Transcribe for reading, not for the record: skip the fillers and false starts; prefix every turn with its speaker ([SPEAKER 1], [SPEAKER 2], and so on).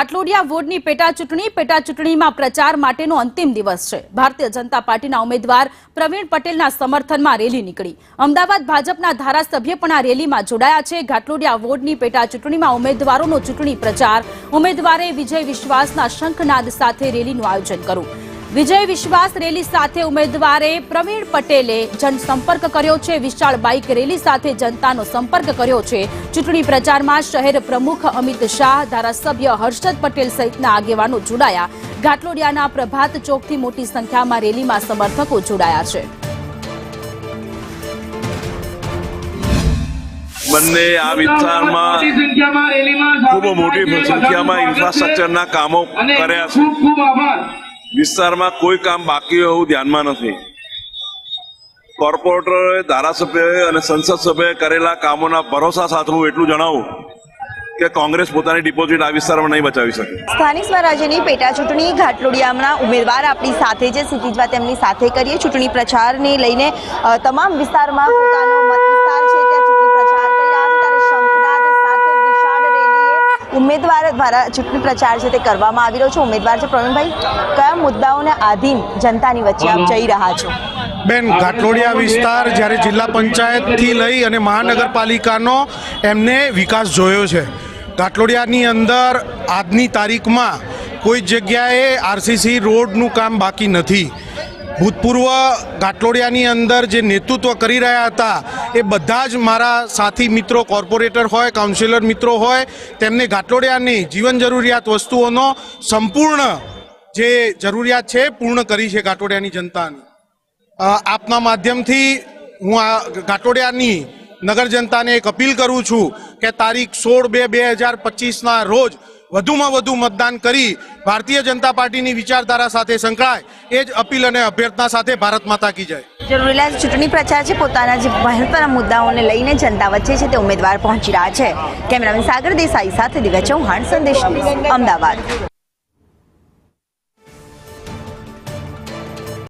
[SPEAKER 1] ઘાટલોડિયા વોર્ડની પેટા ચૂંટણીમાં પ્રચાર માટેનો અંતિમ દિવસ છે। ભારતીય જનતા પાર્ટીના ઉમેદવાર પ્રવીણ પટેલના સમર્થનમાં રેલી નીકળી। અમદાવાદ ભાજપના ધારાસભ્ય પણ આ રેલીમાં જોડાયા છે। ઘાટલોડિયા વોર્ડની પેટા ચૂંટણીમાં ઉમેદવારોનો ચૂંટણી પ્રચાર। ઉમેદવારે વિજય વિશ્વાસના શંખનાદ સાથે રેલીનું આયોજન કર્યું। વિજય વિશ્વાસ રેલી સાથે ઉમેદવારે પ્રવીણ પટેલે જનસંપર્ક કર્યો છે। વિશાળ બાઇક રેલી સાથે જનતાનો સંપર્ક કર્યો છે। ચૂંટણી પ્રચારમાં શહેર પ્રમુખ અમિત શાહ, ધારાસભ્ય હર્ષદ પટેલ સહિતના આગેવાનો જોડાયા। ઘાટલોડિયાના પ્રભાત ચોકથી મોટી સંખ્યામાં રેલીમાં સમર્થકો જોડાયા છે।
[SPEAKER 2] બંને આ વિસ્તારમાં ખૂબ મોટી સંખ્યામાં ઇન્ફ્રાસ્ટ્રક્ચરના કામો કર્યા છે। વિસ્તારમાં કોઈ કામ બાકી હોય એવું ધ્યાનમાં નથી। કોર્પોરેટરોએ, ધારાસભ્યોએ અને સંસદ સભ્યોએ કરેલા કામોના ભરોસા સાથે હું એટલું જણાવું કે કોંગ્રેસ પોતાની ડિપોઝિટ આ વિસ્તારમાં નહીં બચાવી શકે।
[SPEAKER 3] સ્થાનિક સ્વરાજ્યની પેટા ચૂંટણી ઘાટલોડિયાના ઉમેદવાર આપણી સાથે છે। સીધી જ વાત તેમની સાથે કરીએ। ચૂંટણી પ્રચારને લઈને તમામ વિસ્તારમાં પોતાનો મત વિસ્તાર છે ત્યાં ચૂંટણી પ્રચાર કરી રહ્યા છે। ત્યારે શંખનાદ સાથે વિશાળ રેલીએ ઉમેદવાર દ્વારા ચૂંટણી પ્રચાર છે તે કરવામાં આવી રહ્યો છે। ઉમેદવાર છે પ્રવીણભાઈ, કયા મુદ્દાઓને આધીન જનતાની વચ્ચે આપ જઈ રહ્યા છો?
[SPEAKER 4] બેન, ઘાટલોડિયા વિસ્તાર જ્યારે જિલ્લા પંચાયતથી લઈ અને મહાનગરપાલિકાનો એમને વિકાસ જોયો છે। ઘાટલોડિયાની અંદર આજની તારીખમાં કોઈ જગ્યાએ આરસીસી રોડનું કામ બાકી નથી। ભૂતપૂર્વ ઘાટલોડિયાની અંદર જે નેતૃત્વ કરી રહ્યા હતા એ બધા જ મારા સાથી મિત્રો, કોર્પોરેટર હોય, કાઉન્સિલર મિત્રો હોય, તેમને ઘાટલોડિયાની જીવન જરૂરિયાત વસ્તુઓનો સંપૂર્ણ જે જરૂરિયાત છે પૂર્ણ કરી છે ઘાટલોડિયાની જનતાની। આપના માધ્યમથી હું આ ઘાટલોડિયાની નગર જનતાને એક અપીલ કરું છું કે તારીખ 16/2/2025ના રોજ વધુમાં વધુ મતદાન કરી ભારતીય જનતા પાર્ટીની વિચારધારા સાથે સંકળાય, એ જ અપીલ અને અભ્યર્થના સાથે ભારત માતા કી જય।
[SPEAKER 3] જરૂરિયાત ચૂંટણી પ્રચાર છે, પોતાના જે મહત્વના મુદ્દાઓને લઈને જનતા વચ્ચે છે તે ઉમેદવાર પહોંચી રહ્યા છે। કેમેરામેન સાગર દેસાઈ સાથે દિવ્યા ચૌહાણ, સંદેશ ન્યૂઝ, અમદાવાદ।